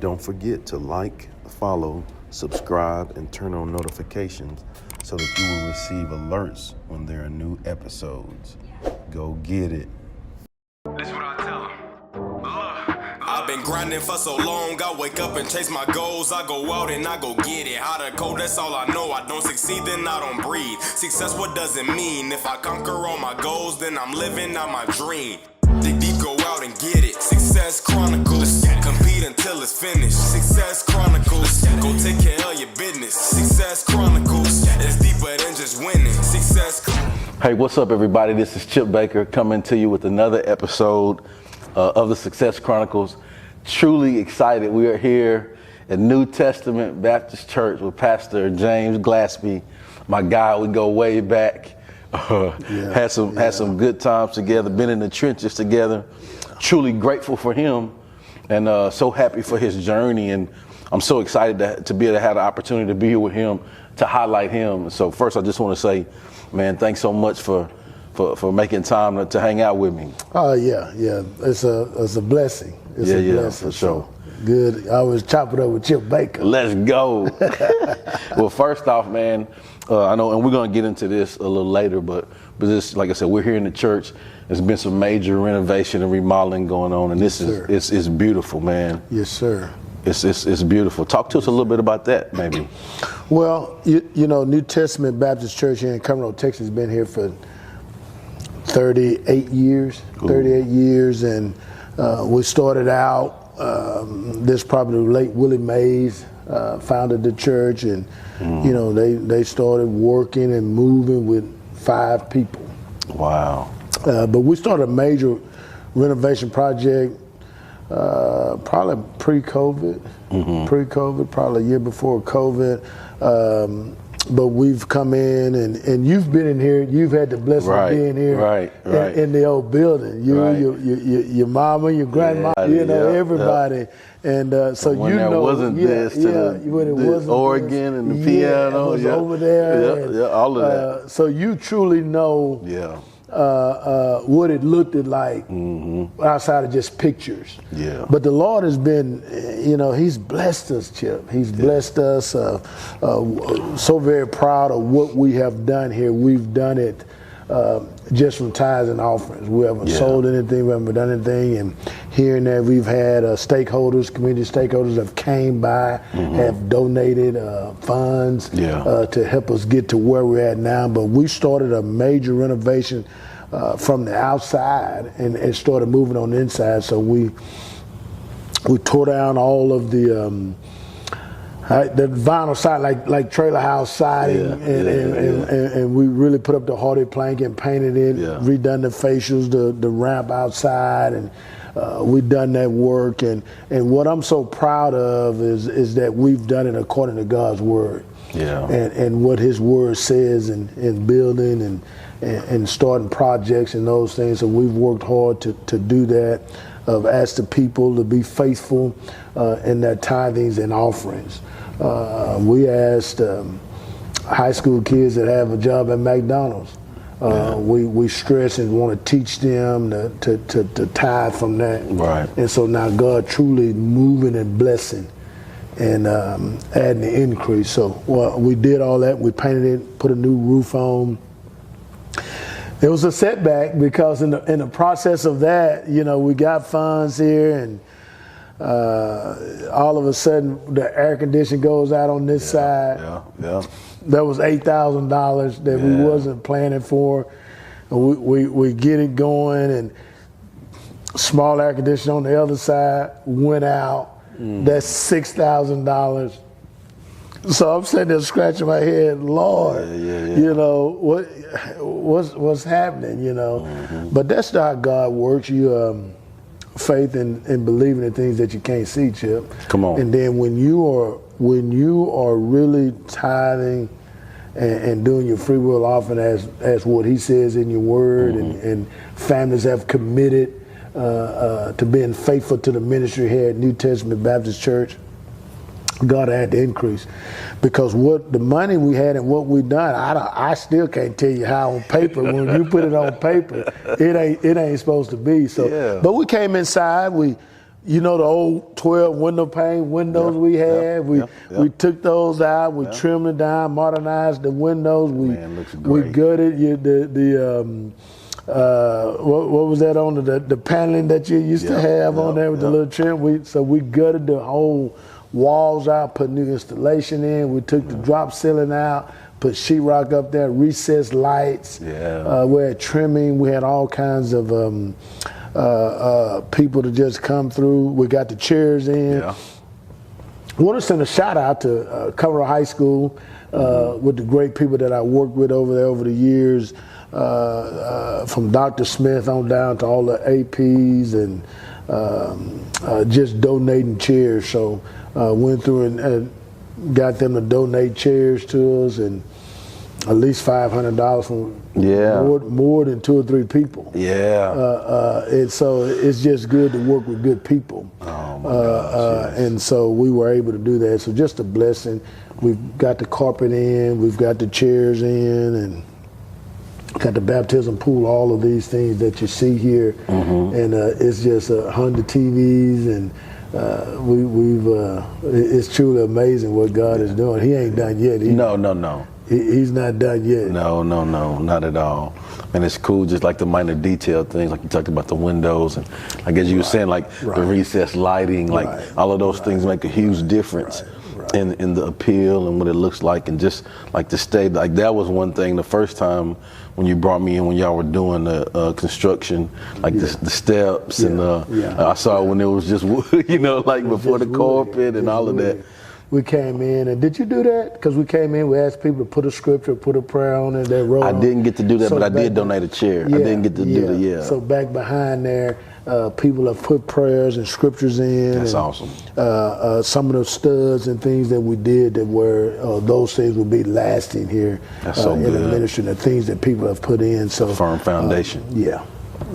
Don't forget to like, follow, subscribe, and turn on notifications so that you will receive alerts when there are new episodes. Go get it. That's what I tell them. I've been grinding for so long, I wake up and chase my goals. I go out and I go get it. How to code, that's all I know. I don't succeed, then I don't breathe. Success, what does it mean? If I conquer all my goals, then I'm living out my dream. Dig deep, go out and get it. Success Chronicles. Compete until it's finished. Success Chronicles. Go take care of your business. Success Chronicles. It's deeper than just winning. Success Chronicles. Hey, what's up, everybody? This is Chip Baker coming to you with another episode of the Success Chronicles. Truly excited. We are here at New Testament Baptist Church with Pastor James Glaspie, my guy. We go way back. Had some good times together. Been in the trenches together. Truly grateful for him, and so happy for his journey. And I'm so excited to be able to have the opportunity to be here with him to highlight him. So first, I just want to say, man, thanks so much for making time to hang out with me. Oh yeah. It's a blessing. It's a blessing. For sure. Good. I was chopping up with Chip Baker. Let's go. Well, first off, man, I know, and we're gonna get into this a little later, but this, like I said, we're here in the church. There's been some major renovation and remodeling going on, and this is it's beautiful, man. Yes, sir. It's beautiful. Talk to us a little bit about that, maybe. Well, you know, New Testament Baptist Church here in Conroe, Texas, has been here for 38 years. Ooh. 38 years, and we started out. This probably late Willie Mays founded the church, and you know they started working and moving with 5 people. Wow. But we started a major renovation project probably pre-COVID. Pre-COVID, probably a year before COVID. But we've come in, and you've been in here. You've had the blessing of being here, in the old building. Your mama, your grandma, everybody, and so when you there know, wasn't this, when it wasn't organ and the piano, it was over there, all of that. So you truly know, what it looked like outside of just pictures. Yeah. But the Lord has been, He's blessed us, Chip. He's blessed us. So very proud of what we have done here. We've done it just from tithes and offerings. We haven't sold anything. We haven't done anything. And here and there, we've had stakeholders, community stakeholders have came by, have donated funds to help us get to where we're at now. But we started a major renovation from the outside and started moving on the inside. So we tore down all of the vinyl side, like trailer house siding, and we really put up the hardy plank and painted it, redone the facials, the ramp outside, and we've done that work. And what I'm so proud of is that we've done it according to God's word. And what His word says in building and starting projects and those things. So we've worked hard to do that. Ask the people to be faithful in their tithings and offerings. We asked high school kids that have a job at McDonald's. We stress and want to teach them to tithe from that. Right. And so now God truly moving and blessing and adding the increase. So we did all that. We painted it, put a new roof on. It was a setback because in the process of that, we got funds here, and all of a sudden the air conditioning goes out on this side. That was $8,000 that we wasn't planning for. We get it going, and small air conditioning on the other side went out. That's $6,000. So I'm sitting there scratching my head, Lord, what's happening, But that's not how God works. You faith and believing in things that you can't see, Chip. Come on. And then when you are really tithing and doing your free will offering as what He says in your word, and families have committed to being faithful to the ministry here at New Testament Baptist Church, God had to increase, because what the money we had and what we done, I still can't tell you how on paper. When you put it on paper, it ain't supposed to be. So, but we came inside. We You know the old 12 window pane windows we had. We took those out. We trimmed it down, modernized the windows. Looks great. We gutted what was that on the paneling that you used to have on there with the little trim? So we gutted the whole walls out, put new installation in. We took the drop ceiling out, put sheetrock up there, recessed lights. We had trimming. We had all kinds of people to just come through. We got the chairs in. I want to send a shout out to Conroe High School with the great people that I worked with over there over the years, from Dr. Smith on down to all the APs and just donating chairs. So went through and got them to donate chairs to us, and at least $500 from more than 2 or 3 people. And so it's just good to work with good people. Oh my gosh, and so we were able to do that. So just a blessing. We've got the carpet in, we've got the chairs in, and got the baptism pool, all of these things that you see here. And it's just 100 TVs, and it's truly amazing what God is doing. He ain't done yet. No. He's not done yet. No, not at all. And it's cool, just like the minor detail things, like you talked about the windows, and I guess you were saying, like the recessed lighting, like all of those things make a huge difference in the appeal and what it looks like, and just like the state. Like that was one thing the first time when you brought me in, when y'all were doing the construction, like the steps, and I saw when it was just wood, like before the carpet and all of that. We came in, and did you do that? Because we came in, we asked people to put a scripture, put a prayer on it, that wrote. I didn't get to do that, but I did donate a chair. I didn't get to do the So back behind there, people have put prayers and scriptures in. That's awesome. Some of the studs and things that we did that were, those things will be lasting here. That's so in good. the ministry, the things that people have put in. So firm foundation.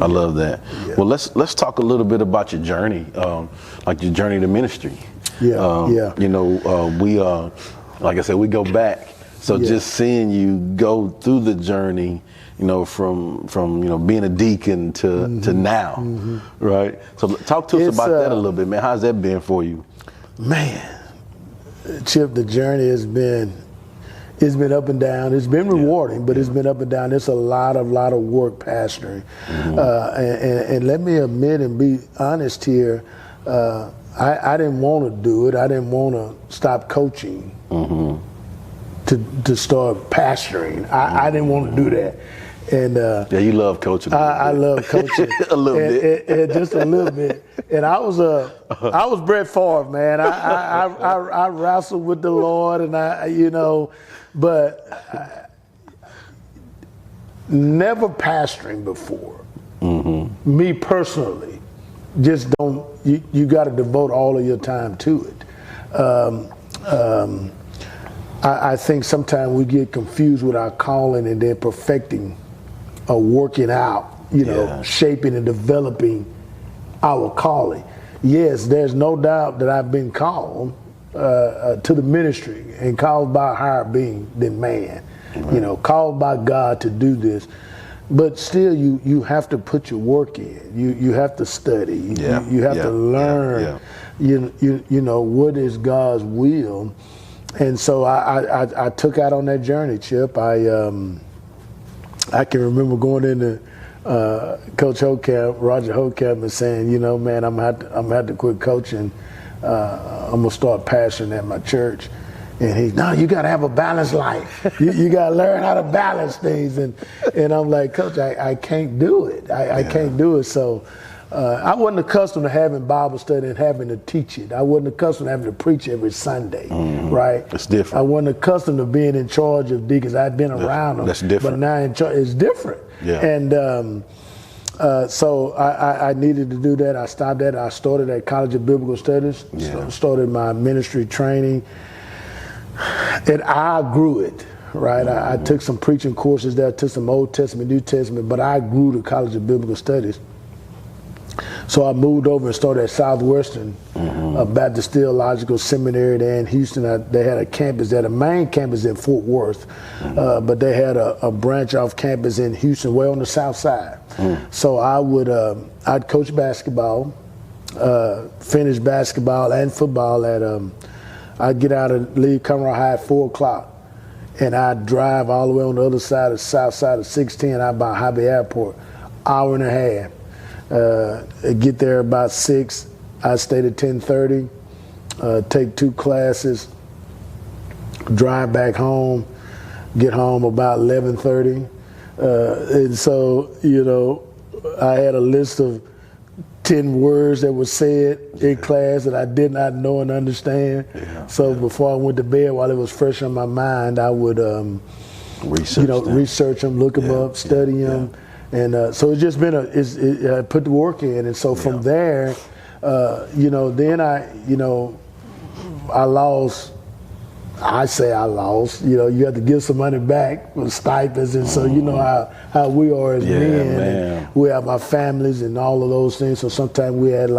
I love that. Well, let's talk a little bit about your journey, like your journey to ministry. We like I said, we go back. So just seeing you go through the journey, from being a deacon to now, right? So talk to us about that a little bit, man. How's that been for you? Man, Chip, the journey has been, it's been up and down. It's been rewarding, but it's been up and down. It's a lot of work pastoring. And let me admit and be honest here, I didn't want to do it. I didn't want to stop coaching to start pastoring. I didn't want to do that. And you love coaching. I love coaching a little bit, and just a little bit. And I was Brett Favre, man. I wrestled with the Lord, and but never pastoring before. Me personally, just don't. You got to devote all of your time to it. I think sometimes we get confused with our calling and then perfecting or working out, shaping and developing our calling. Yes, there's no doubt that I've been called to the ministry and called by a higher being than man, called by God to do this. But still, you have to put your work in. You have to study. You have to learn. What is God's will. And so I took out on that journey, Chip. I can remember going into Coach Roger Hocamp, and saying, man, I'm gonna have to quit coaching. I'm gonna start pastoring at my church. And no, you gotta have a balanced life. You gotta learn how to balance things. And I'm like, Coach, I can't do it. I can't do it. So I wasn't accustomed to having Bible study and having to teach it. I wasn't accustomed to having to preach every Sunday, right? It's different. I wasn't accustomed to being in charge of deacons. I'd been around them. That's different. But now in charge, it's different. And so I needed to do that. I stopped that. I started at College of Biblical Studies, started my ministry training. And I grew it, right? I took some preaching courses there, took some Old Testament, New Testament, but I grew the College of Biblical Studies. So I moved over and started at Southwestern Baptist Theological Seminary there in Houston. They had a campus there, the main campus in Fort Worth, but they had a branch off campus in Houston, way on the south side. So I'd coach basketball. Finished basketball and football at, I'd leave Conroe High at 4 o'clock. And I'd drive all the way on the other side, the south side of 610 out by Hobby Airport, hour and a half. Get there about 6. I stayed at 10:30, take 2 classes, drive back home, get home about 11:30. And so, I had a list of 10 words that were said in class that I did not know and understand. Before I went to bed, while it was fresh on my mind, I would research them, look them up, study them. And so it's just been I put the work in. And so from there, then I lost. I say I lost. You have to give some money back for stipends, and so you know how we are as men. And we have our families and all of those things. So sometimes we had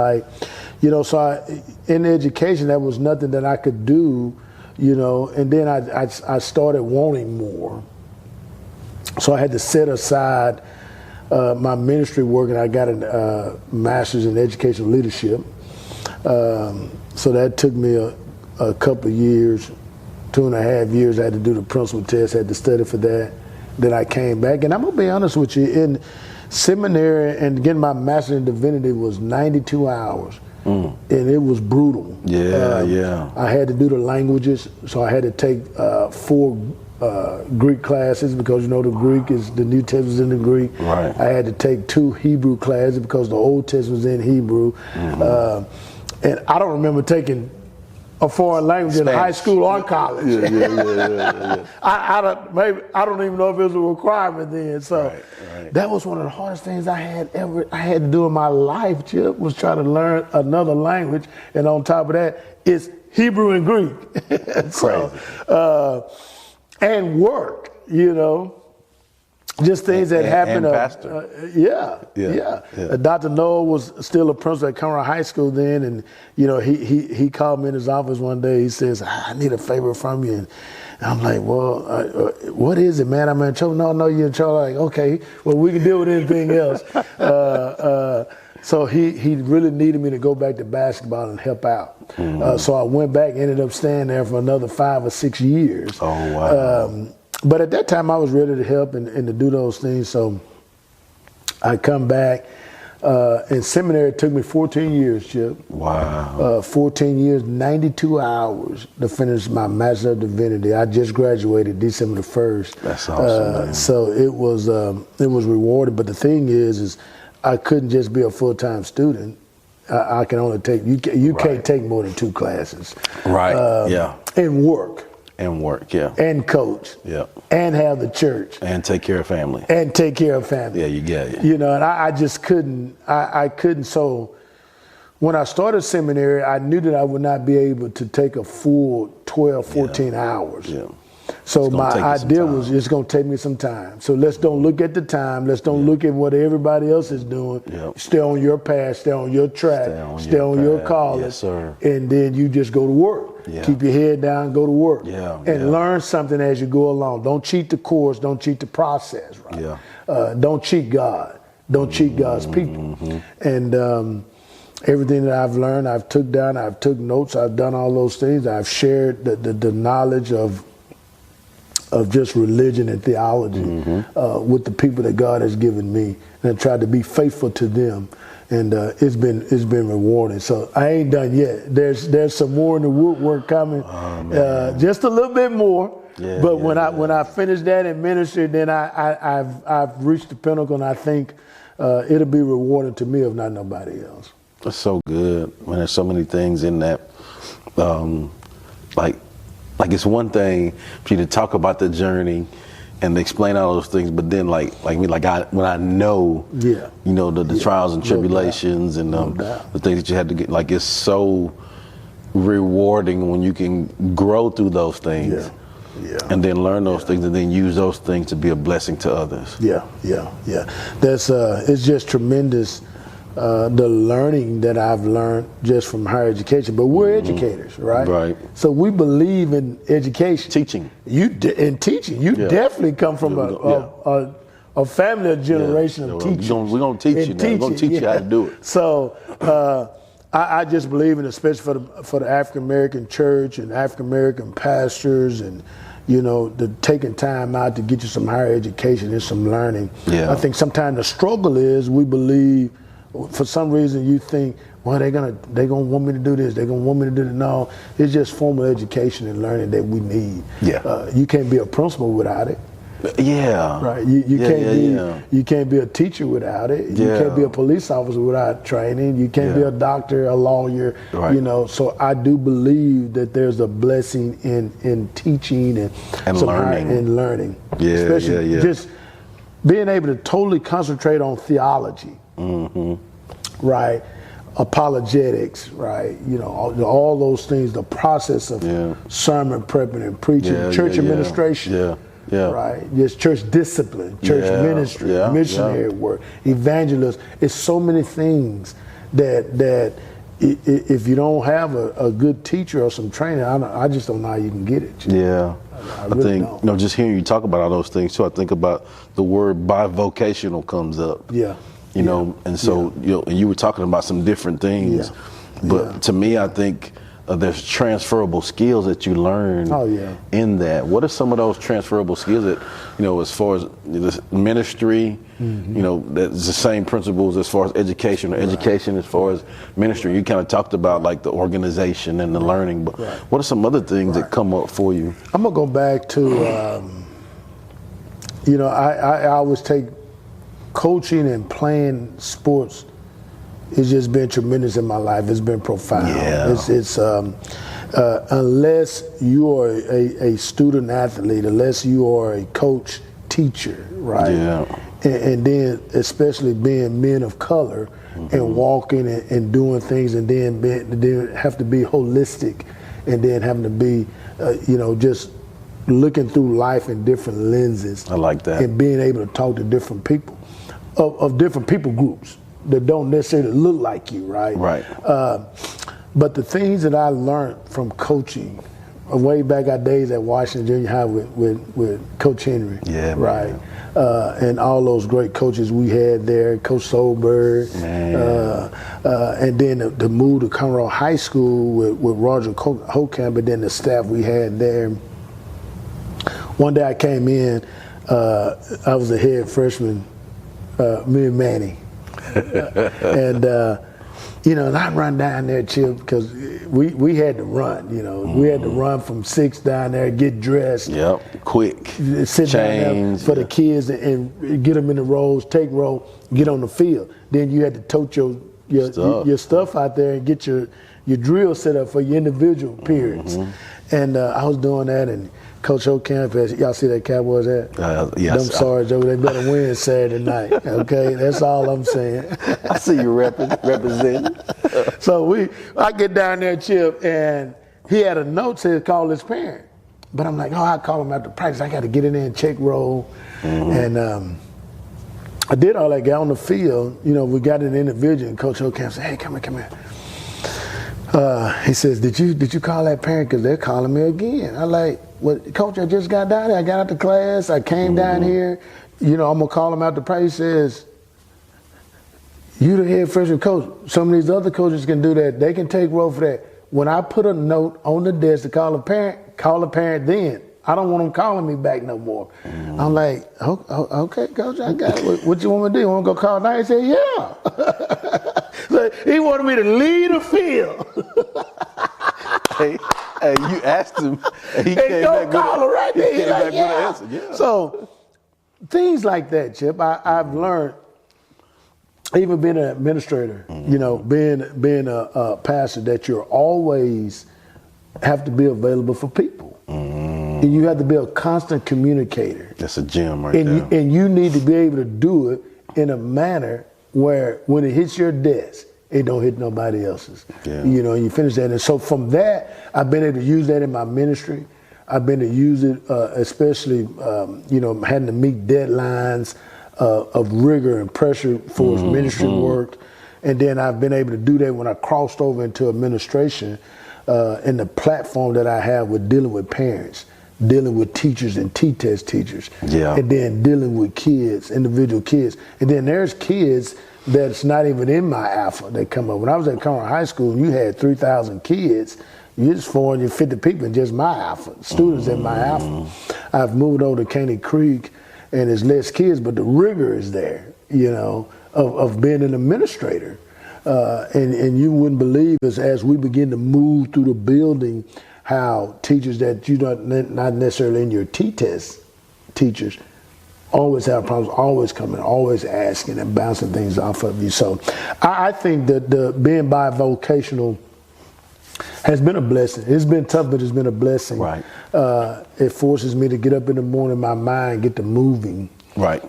in education that was nothing that I could do, And then I started wanting more. So I had to set aside my ministry work, and I got a master's in educational leadership. So that took me a couple of years. 2.5 years, I had to do the principal test, had to study for that. Then I came back, and I'm gonna be honest with you, in seminary and getting my master's in divinity was 92 hours, and it was brutal. I had to do the languages, so I had to take 4 Greek classes because the Greek is the New Testament's in the Greek. Right. I had to take 2 Hebrew classes because the Old Testament was in Hebrew, and I don't remember taking a foreign language Spanish. in high school or college. I don't even know if it was a requirement then. So that was one of the hardest things I had to do in my life, Chip, was try to learn another language. And on top of that, it's Hebrew and Greek. And work, just things that happened. And pastor. Dr. Noah was still a principal at Conroe High School then, and he called me in his office one day. He says, "I need a favor from you." And I'm like, "Well, what is it, man? I'm in trouble." No, you're in trouble. Like, okay, well, we can deal with anything else. So he really needed me to go back to basketball and help out. So I went back, ended up staying there for another 5 or 6 years. Oh, wow. But at that time, I was ready to help and to do those things. So I come back. In seminary, it took me 14 years, Chip. Wow. 14 years, 92 hours to finish my Master of Divinity. I just graduated December the 1st. That's awesome, man. So it was rewarding. But the thing is I couldn't just be a full-time student. I can only take, you can't take more than 2 classes. Right, And work. And And coach. And have the church. And take care of family. And take care of family. Yeah, you get it. And I just couldn't, I couldn't. So when I started seminary, I knew that I would not be able to take a full 12, 14 hours. So my idea was it's going to take me some time. So let's don't look at the time. Let's don't look at what everybody else is doing. Stay on your path. Stay on your track. Stay on your calling. Yes, sir. And then you just go to work. Keep your head down, go to work. And learn something as you go along. Don't cheat the course. Don't cheat the process. Don't cheat God. Don't cheat God's people. And everything that I've learned, I've took down. I've took notes. I've done all those things. I've shared the knowledge of just religion and theology with the people that God has given me, and I tried to be faithful to them, and it's been rewarding. So I ain't done yet. There's some more in the woodwork coming, just a little bit more. But when I finish that in ministry, then I've reached the pinnacle, and I think it'll be rewarding to me if not nobody else. That's so good. Man, there's so many things in that, like it's one thing for you to talk about the journey and explain all those things, but then when I know, the trials and tribulations and the things that you had to get, like it's so rewarding when you can grow through those things. And then learn those things and then use those things to be a blessing to others. That's it's just tremendous. The learning that I've learned just from higher education, but we're educators, right? Right. So we believe in education, teaching. In teaching, you definitely come from a family, a generation of teachers. We're gonna teach you now. We're gonna teach you how to do it. So I just believe in, especially for the African American church and African American pastors, and the taking time out to get you some higher education and some learning. Yeah. I think sometimes the struggle is we believe, for some reason you think, well, they're gonna want me to do this, they're gonna want me to do that. No, it's just formal education and learning that we need. Yeah. You can't be a principal without it. Yeah. Right. You can't be a teacher without it. You can't be a police officer without training. You can't be a doctor, a lawyer. Right. So I do believe that there's a blessing in teaching and learning. Yeah. Especially just being able to totally concentrate on theology. Mm-hmm. Right. Apologetics, right? All those things, the process of sermon prepping and preaching, church administration. Yeah. Right. Just church discipline, church ministry, missionary work, evangelism. It's so many things that if you don't have a good teacher or some training, I just don't know how you can get it. Yeah. I really think, don't. just hearing you talk about all those things too, I think about the word bivocational comes up. Yeah. And so, and you were talking about some different things, but to me, I think there's transferable skills that you learn in that. What are some of those transferable skills that, as far as the ministry, that's the same principles as far as education, or education as far as ministry. You kind of talked about like the organization and the learning, but what are some other things that come up for you? I'm gonna go back to, I always take coaching and playing sports. It's just been tremendous in my life. It's been profound. Yeah. It's unless you are a student athlete, unless you are a coach teacher, right? Yeah. And then especially being men of color and walking and doing things, and then have to be holistic, and then having to be, just looking through life in different lenses. I like that. And being able to talk to different people of different people groups that don't necessarily look like you, right? Right. But the things that I learned from coaching, way back our days at Washington Junior High with Coach Henry, right? And all those great coaches we had there, Coach Solberg, and then the move to Conroe High School with Roger Hokamp, and then the staff we had there. One day I came in, I was a head freshman, me and Manny. And I run down there, Chip, because we had to run. We had to run from 6 down there, get dressed. Yep, quick. Sit down there for the kids and get them in the rows, take row, get on the field. Then you had to tote your stuff out there and get your drill set up for your individual periods. And I was doing that, and Coach Hokamp, y'all see that Cowboys at? Yes. Them Sarge over, they better win Saturday night. Okay, that's all I'm saying. I see you representing. So I get down there, Chip, and he had a note said call his parent. But I'm like, I call him after practice. I got to get in there and check roll. And I did all that. Got on the field. We got an individual, and Coach Hokamp said, hey, come here. He says, did you call that parent? Because they're calling me again. I'm like, well, Coach, I just got down there. I got out the class. I came down here. I'm going to call him out the practice. He says, you the head freshman coach. Some of these other coaches can do that. They can take roll for that. When I put a note on the desk to call the parent then. I don't want them calling me back no more. I'm like, okay, Coach, I got it. What you want me to do? You want to go call now? He said, yeah. So he wanted me to lead the field. Hey, you asked him. And he came back call right there. He came back with an answer. Yeah. So things like that, Chip, I've learned, even being an administrator, being a pastor, that you're always have to be available for people. And you have to be a constant communicator. That's a gem right there. And you need to be able to do it in a manner where when it hits your desk, it don't hit nobody else's. Yeah. You finish that. And so from that, I've been able to use that in my ministry. I've been able to use it, especially, having to meet deadlines of rigor and pressure for ministry work. And then I've been able to do that when I crossed over into administration in the platform that I have with dealing with parents. dealing with teachers and T-test teachers, and then dealing with kids, individual kids, and then there's kids that's not even in my alpha. They come up. When I was at Conroe High School, and you had 3,000 kids. You just 450 people in just my alpha, students in my alpha. I've moved over to Caney Creek, and there's less kids, but the rigor is there, of being an administrator. And you wouldn't believe as we begin to move through the building, how teachers that you don't not necessarily in your T-test teachers always have problems, always coming, always asking and bouncing things off of you. So I think that the being bivocational has been a blessing. It's been tough, but it's been a blessing. Right. It forces me to get up in the morning, my mind get to moving. Right.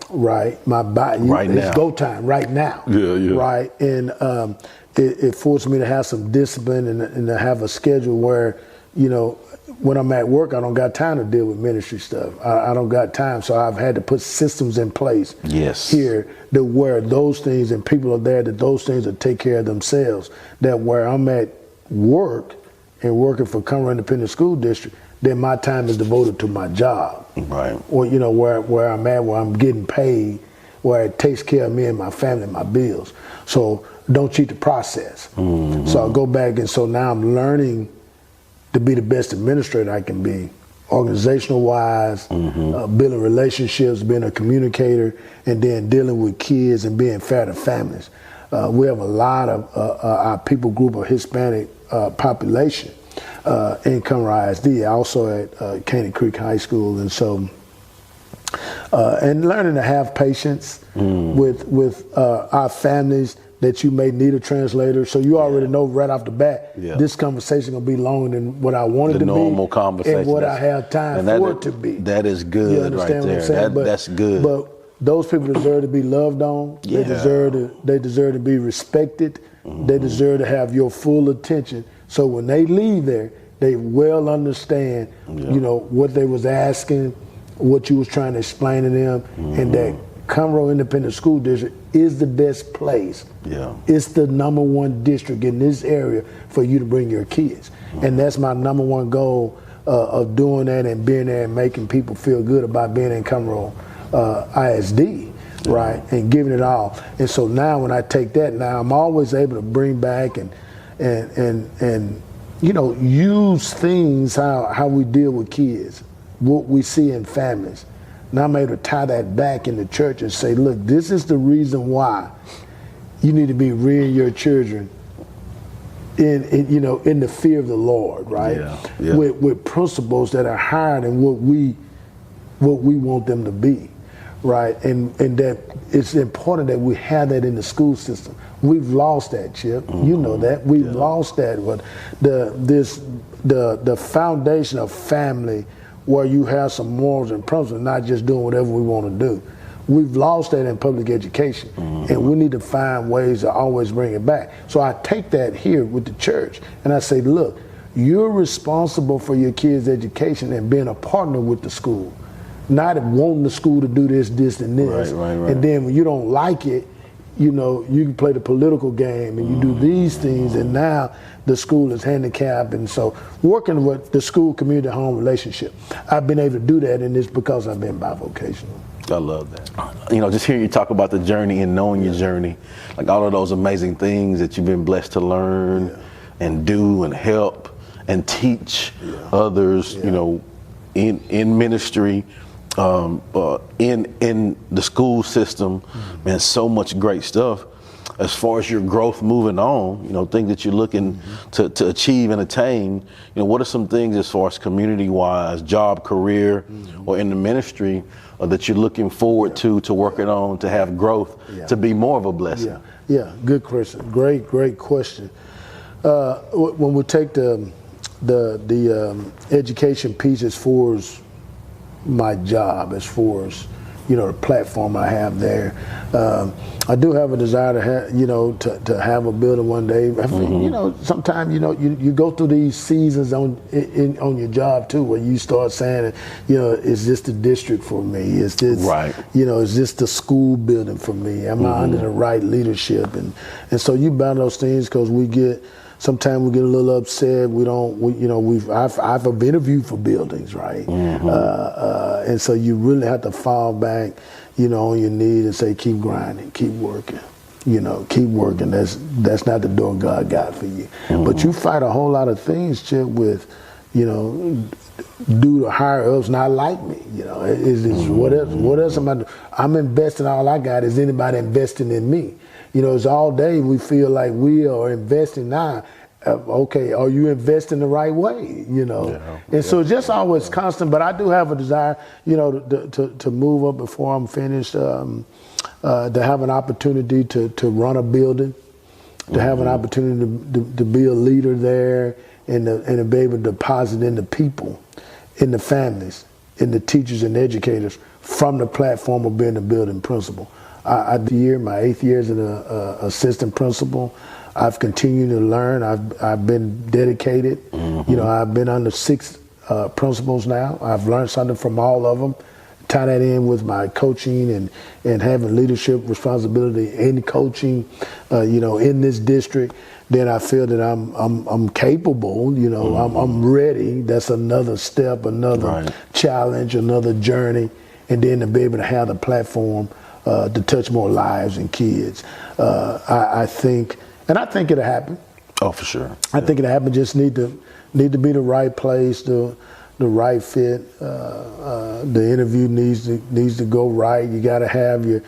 My body. Right now. It's go time right now. Yeah. Right. And it forced me to have some discipline and to have a schedule where, when I'm at work, I don't got time to deal with ministry stuff. I don't got time. So I've had to put systems in place here that where those things and people are there, that those things will take care of themselves. That where I'm at work and working for Conroe Independent School District, then my time is devoted to my job. Right. Or, where I'm at, where I'm getting paid, where it takes care of me and my family and my bills. So don't cheat the process. So I go back, and so now I'm learning to be the best administrator I can be, organizational wise, building relationships, being a communicator, and then dealing with kids and being fair to families. We have a lot of our people group of Hispanic population in Conroe ISD, also at Caney Creek High School, and so and learning to have patience with our families, that you may need a translator, so you already know right off the bat this conversation gonna be longer than what I wanted to be, normal conversation, and what I have time for it to be. That is good, right there. That's good. But those people deserve to be loved on. Yeah. They deserve to be respected. They deserve to have your full attention. So when they leave there, they well understand, what they was asking, what you was trying to explain to them, and that Conroe Independent School District is the best place. It's the #1 district in this area for you to bring your kids. And that's my #1 goal of doing that and being there and making people feel good about being in Conroe ISD, right? And giving it all. And so now when I take that, now I'm always able to bring back and use things, how we deal with kids, what we see in families. Now I'm able to tie that back in the church and say, look, this is the reason why you need to be rearing your children in the fear of the Lord, right? With principles that are higher than what we want them to be, right? And that it's important that we have that in the school system. We've lost that, Chip. You know that. We've lost that. But the foundation of family, where you have some morals and principles, not just doing whatever we want to do. We've lost that in public education, and we need to find ways to always bring it back. So I take that here with the church, and I say, look, you're responsible for your kids' education and being a partner with the school, not wanting the school to do this, and this. Right. And then when you don't like it, you can play the political game and you do these things, and now the school is handicapped. And so working with the school community home relationship, I've been able to do that, and it's because I've been bivocational. I love that. Just hearing you talk about the journey and knowing your journey, like all of those amazing things that you've been blessed to learn and do and help and teach others, in ministry, in the school system, man, so much great stuff. As far as your growth moving on, things that you're looking to achieve and attain, what are some things as far as community-wise, job, career, or in the ministry that you're looking forward to working on, to have growth, to be more of a blessing? Yeah, good question. Great question. When we take the education piece as far as my job, as far as the platform I have there, I do have a desire to have to have a building one day. Sometimes you go through these seasons on your job too, where you start saying, is this the district for me? Is this is this the school building for me? Am I under the right leadership? And so you battle those things, because we get sometimes we get a little upset. I've interviewed for buildings, right? And so you really have to fall back, on your knees and say, keep grinding, keep working. Keep working. That's not the door God got for you. But you fight a whole lot of things, Chip, with, do the higher ups not like me? What else am I doing? I'm investing all I got. Is anybody investing in me? It's all day we feel like we are investing now. Okay, are you investing the right way? So it's just always constant. But I do have a desire, to move up before I'm finished. To have an opportunity to run a building, to have an opportunity to be a leader there, and to be able to deposit in the people, in the families, in the teachers and educators from the platform of being a building principal. My 8th year as an assistant principal. I've continued to learn. I've been dedicated. I've been under 6 principals now. I've learned something from all of them. Tie that in with my coaching and having leadership responsibility in coaching, in this district. Then I feel that I'm capable. I'm ready. That's another step, another challenge, another journey, and then to be able to have the platform to touch more lives and kids. I think it'll happen. Oh, for sure. I think it'll happen. Just need to be the right place, the right fit. The interview needs to go right. You got to have your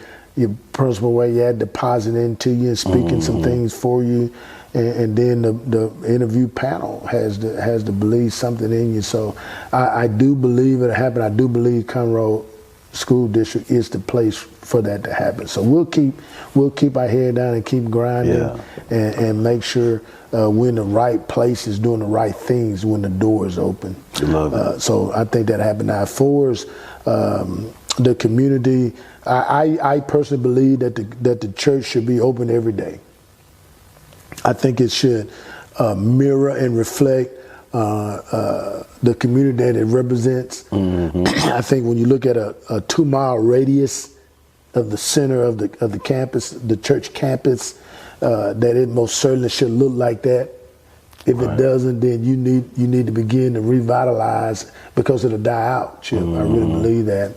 principal where you had deposit into you and speaking some things for you, and then the interview panel has to believe something in you. So I do believe it'll happen. I do believe Conroe School District is the place for that to happen. So we'll keep our head down and keep grinding and make sure we're in the right places, doing the right things when the door is open. Love it. So I think that happened. Now, as far as the community, I personally believe that the church should be open every day. I think it should mirror and reflect the community that it represents. I think when you look at a 2-mile radius of the center of the campus, the church campus, that it most certainly should look like that. If it doesn't, then you need to begin to revitalize, because it'll die out, Chip. I really believe that.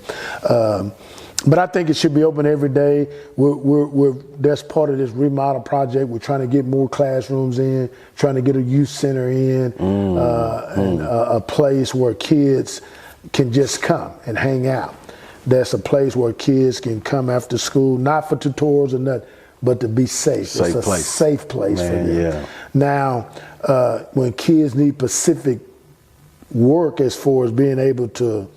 But I think it should be open every day. That's part of this remodel project. We're trying to get more classrooms in, trying to get a youth center in, and a place where kids can just come and hang out. That's a place where kids can come after school, not for tutorials or nothing, but to be safe. It's a safe place for them. Yeah. Now, when kids need specific work as far as being able to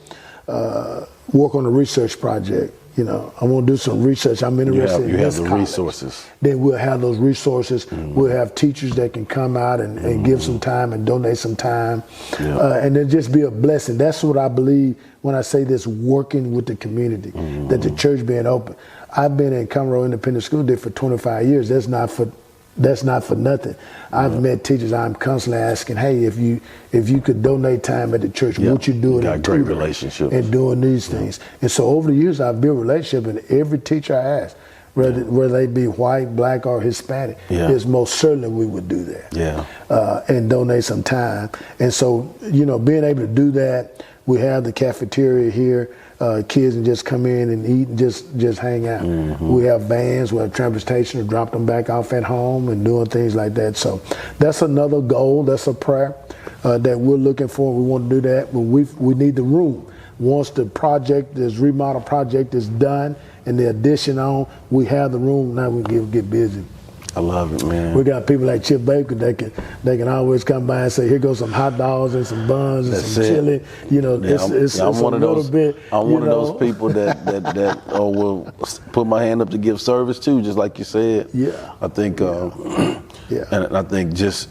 work on a research project, I want to do some research. I'm interested in this college. Resources. Then we'll have those resources. We'll have teachers that can come out and give some time and donate some time, and then just be a blessing. That's what I believe when I say this: working with the community, that the church being open. I've been in Conroe Independent School District for 25 years. That's not for nothing. I've met teachers. I'm constantly asking, hey, if you could donate time at the church, would you do it? Got great relationships and doing these things. And so over the years, I've built relationships, and every teacher I ask, whether they be white, black, or Hispanic, is most certainly we would do that. And donate some time. And so, being able to do that, we have the cafeteria here. Kids can just come in and eat and just hang out. We have vans, we have transportation to drop them back off at home and doing things like that. So that's another goal, that's a prayer that we're looking for. We want to do that, but we need the room. Once the project, this remodel project is done and the addition on, we have the room, now we can get busy. I love it, man. We got people like Chip Baker that can always come by and say, here goes some hot dogs and some buns and some chili. I'm one of those people that will put my hand up to give service too, just like you said. I think and I think just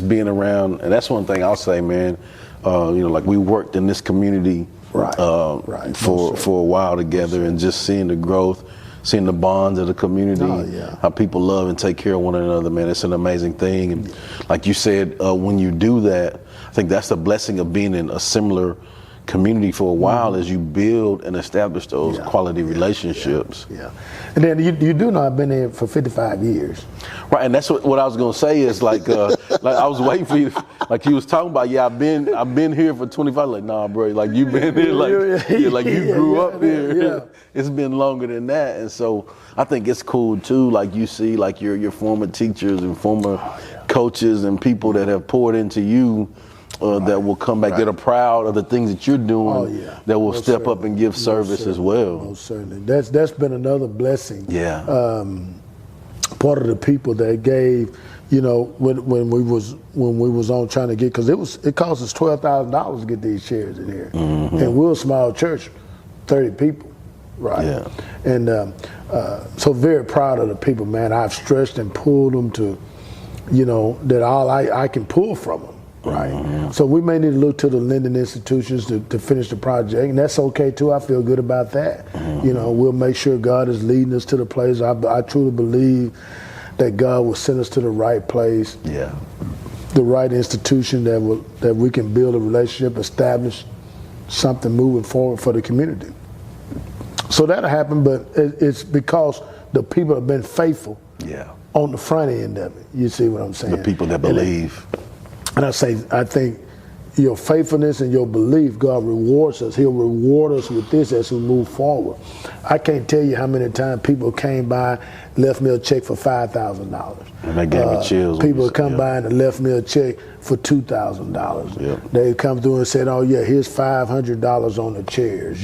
being around, and that's one thing I'll say, man. Like we worked in this community for a while together, and just seeing the growth, seeing the bonds of the community, how people love and take care of one another, man. It's an amazing thing. And like you said, when you do that, I think that's the blessing of being in a similar community for a while as you build and establish those quality relationships. Yeah. And then you do know I've been there for 55 years. Right, and that's what I was gonna say is like like I was waiting for you, like you was talking about. Yeah, I've been here for 25. Like, nah, bro, like you've been here, like you grew up here. Yeah. It's been longer than that, and so I think it's cool too. Like you see, like your former teachers and former coaches and people that have poured into you. That will come back that are proud of the things that you're doing. That will step up and give service as well. Most certainly, that's been another blessing. Yeah. Part of the people that gave, when we was on trying to get, because it cost us $12,000 to get these chairs in here, and we're a small church, 30 people, right? Yeah. And so very proud of the people, man. I've stretched and pulled them to, that all I can pull from them. Right. So we may need to look to the lending institutions to finish the project, and that's okay too. I feel good about that. We'll make sure God is leading us to the place. I truly believe that God will send us to the right place. Yeah. The right institution that we can build a relationship, establish something moving forward for the community. So that'll happen, but it's because the people have been faithful. Yeah. On the front end of it. You see what I'm saying? The people that believe. And I think your faithfulness and your belief, God rewards us. He'll reward us with this as we move forward. I can't tell you how many times people came by, left me a check for $5,000. And that gave me chills. People come by and left me a check for $2,000. Yep. They come through and said, "Oh yeah, here's $500 on the chairs."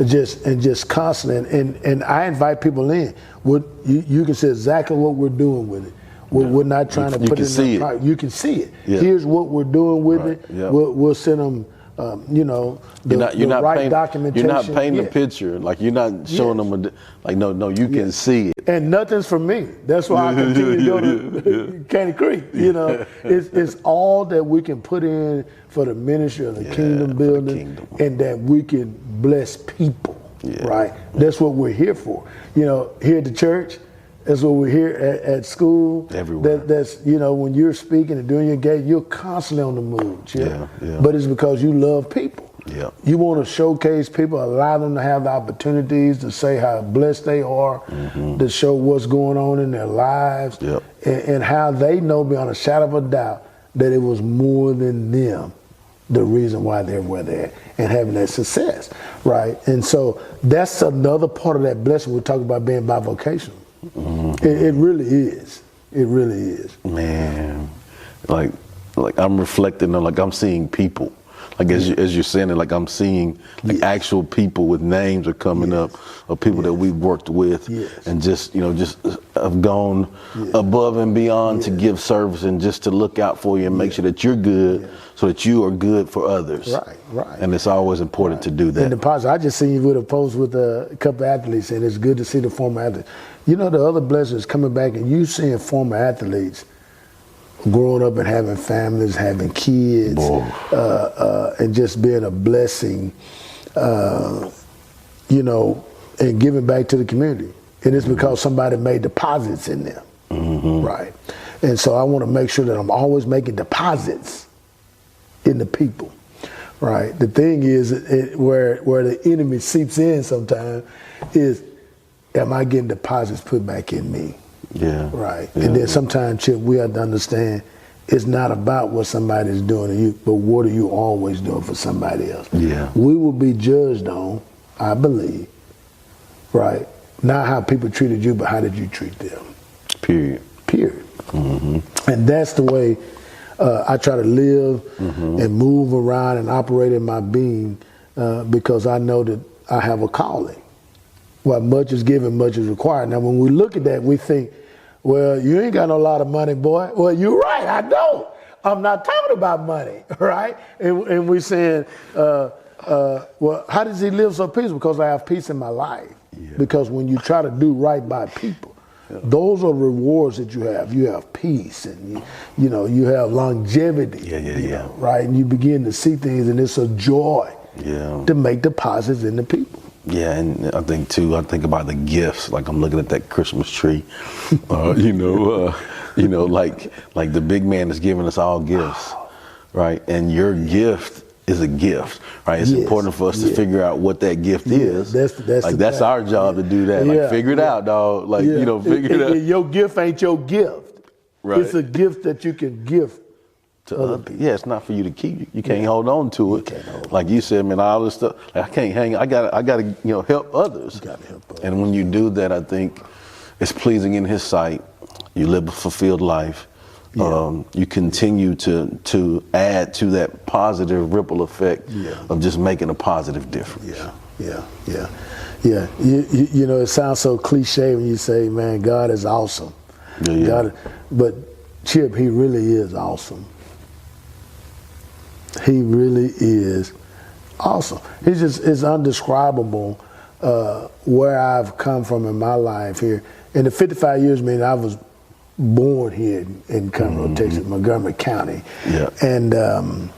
Just constant. And I invite people in. You can see exactly what we're doing with it. We're not trying to put it in the product. You can see it. Yeah. Here's what we're doing with it. Yeah. We'll send them, the right documentation. You're not painting a picture. Like you're not showing them. You can see it. And nothing's for me. That's why I continue to go to Candy Creek. It's all that we can put in for the ministry of the kingdom building, and that we can bless people. Yeah. Right. That's what we're here for. Here at the church. That's what we're here at school. Everywhere. That's when you're speaking and doing your gate, you're constantly on the move. Yeah. But it's because you love people. Yeah. You want to showcase people, allow them to have the opportunities to say how blessed they are, to show what's going on in their lives, and how they know beyond a shadow of a doubt that it was more than them, the reason why they're where they're at and having that success, right? And so that's another part of that blessing. We're talking about being bivocational. It really is. It really is. Man, like I'm reflecting on, like I'm seeing people. Like as you're saying it, like I'm seeing like actual people with names are coming up of people that we've worked with and just have gone above and beyond to give service and just to look out for you and make sure that you're good so that you are good for others. Right. And it's always important to do that. And the positive, I just seen you with a post with a couple of athletes, and it's good to see the former athletes. The other blessings coming back and you seeing former athletes growing up and having families, having kids, and just being a blessing, and giving back to the community. And it's because somebody made deposits in them, right? And so I want to make sure that I'm always making deposits in the people, right? The thing is, where the enemy seeps in sometimes is, am I getting deposits put back in me? Yeah. Right. Yeah. And then sometimes, Chip, we have to understand it's not about what somebody's doing to you, but what are you always doing for somebody else? Yeah. We will be judged on, I believe, right? Not how people treated you, but how did you treat them? Period. And that's the way I try to live and move around and operate in my being because I know that I have a calling. Well, much is given, much is required. Now, when we look at that, we think, well, you ain't got no lot of money, boy. Well, you're right, I don't. I'm not talking about money, right? And we're saying, well, how does he live so peaceful? Because I have peace in my life. Yeah. Because when you try to do right by people, those are rewards that you have. You have peace, and you have longevity. Right? And you begin to see things, and it's a joy to make deposits in the people. Yeah, and I think too, I think about the gifts. Like I'm looking at that Christmas tree, like the big man is giving us all gifts, right? And your gift is a gift, right? It's important for us to figure out what that gift is. That's our job to do that. Like, figure it out, dog. Like, figure it out. Your gift ain't your gift. Right. It's a gift that you can give to other people. Yeah, it's not for you to keep. You can't hold on to it. Like you said, man, all this stuff, like, I can't hang. I gotta help others. You gotta help others. And when you do that, I think it's pleasing in His sight. You live a fulfilled life. You continue to add to that positive ripple effect of just making a positive difference. Yeah. It sounds so cliche when you say, man, God is awesome. God, but Chip, He really is awesome. He really is awesome. It's indescribable where I've come from in my life here. In the 55 years, man, I was born here in Conroe, Texas, Montgomery County. Yeah. And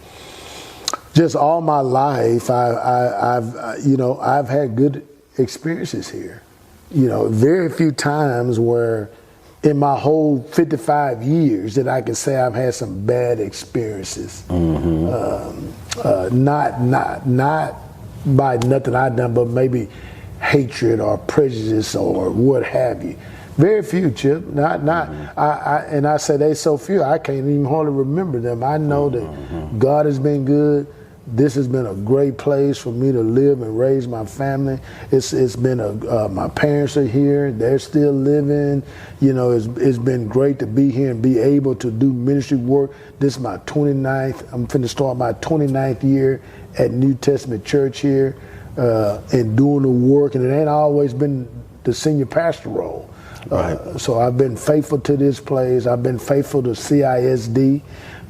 just all my life, I've had good experiences here. Very few times where in my whole 55 years that I can say I've had some bad experiences. Not by nothing I've done, but maybe hatred or prejudice or what have you. Very few, Chip. And I say they so few, I can't even hardly remember them. I know that God has been good. This has been a great place for me to live and raise my family. It's been my parents are here. They're still living. It's been great to be here and be able to do ministry work. This is my 29th. I'm finna start my 29th year at New Testament Church here and doing the work. And it ain't always been the senior pastor role. Right. So I've been faithful to this place. I've been faithful to CISD.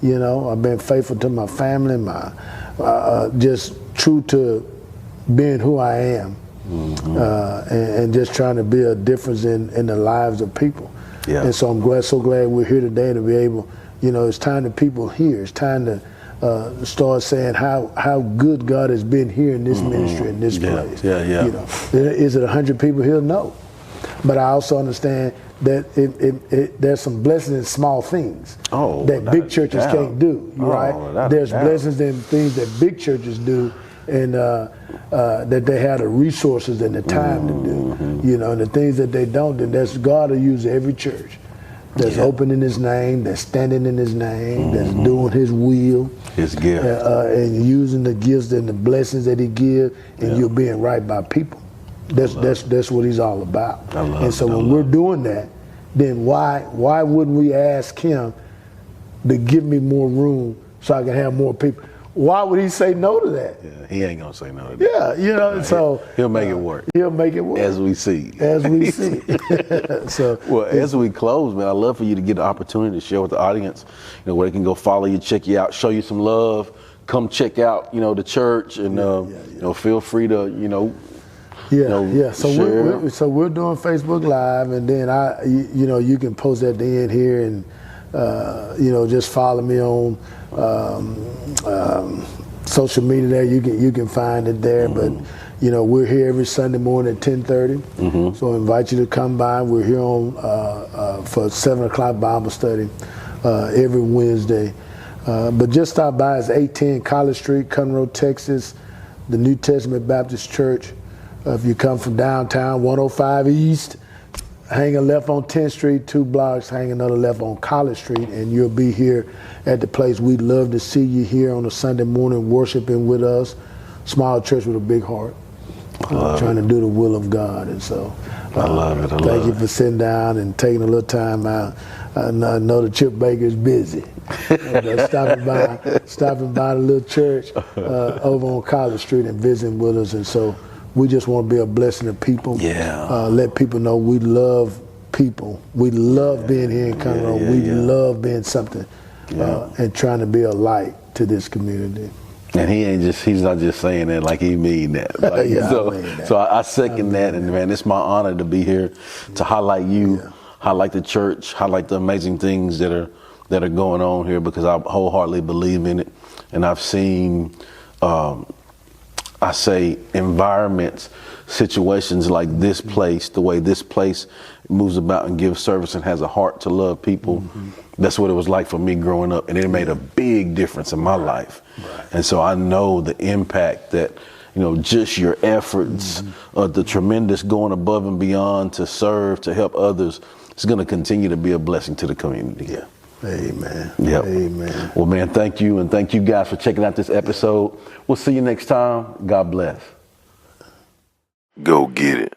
I've been faithful to my family, just true to being who I am, and just trying to be a difference in the lives of people. Yeah. And so I'm so glad we're here today to be able, it's time that people hear. It's time to start saying how good God has been here in this ministry, in this place. Is it 100 people here? No. But I also understand that there's some blessings in small things that big churches can't do, right? There's blessings in things that big churches do, and that they have the resources and the time to do, and the things that they don't, then that's God will use every church that's open in His name, that's standing in His name, that's doing His will, His gift, and using the gifts and the blessings that He gives, and you're being right by people. That's what He's all about. And so when we're doing that, then why wouldn't we ask Him to give me more room so I can have more people? Why would He say no to that? Yeah, He ain't gonna say no to that. Yeah, so He'll make it work. He'll make it work as we see. As we see. So as we close, man, I'd love for you to get the opportunity to share with the audience, where they can go follow you, check you out, show you some love, come check out, the church, and feel free to, So we're doing Facebook Live, and then you can post at the end here, and just follow me on social media. There you can find it there. But we're here every Sunday morning at 10:30. So I invite you to come by. We're here on for 7 o'clock Bible study every Wednesday. But just stop by. It's 810 College Street, Conroe, Texas, the New Testament Baptist Church. If you come from downtown, 105 East, hang a left on 10th Street, 2 blocks, hang another left on College Street, and you'll be here at the place. We'd love to see you here on a Sunday morning worshiping with us. Small church with a big heart, trying to do the will of God. And so I love it. Thank you for sitting down and taking a little time out. I know the Chip Baker's busy. Stopping by the little church over on College Street and visiting with us. And so we just want to be a blessing to people. Let people know we love people. We love being here in Conroe. We love being something and trying to be a light to this community. And he's not just saying that like he mean that. Like, so I second that, and man, it's my honor to be here to highlight you, highlight the church, highlight the amazing things that are going on here, because I wholeheartedly believe in it. And I've seen I say environments, situations like this place, the way this place moves about and gives service and has a heart to love people. That's what it was like for me growing up, and it made a big difference in my life. And so I know the impact that, just your efforts, the tremendous going above and beyond to serve, to help others, is going to continue to be a blessing to the community. Yeah. Amen. Yep. Amen. Well, man, thank you, and thank you guys for checking out this episode. We'll see you next time. God bless. Go get it.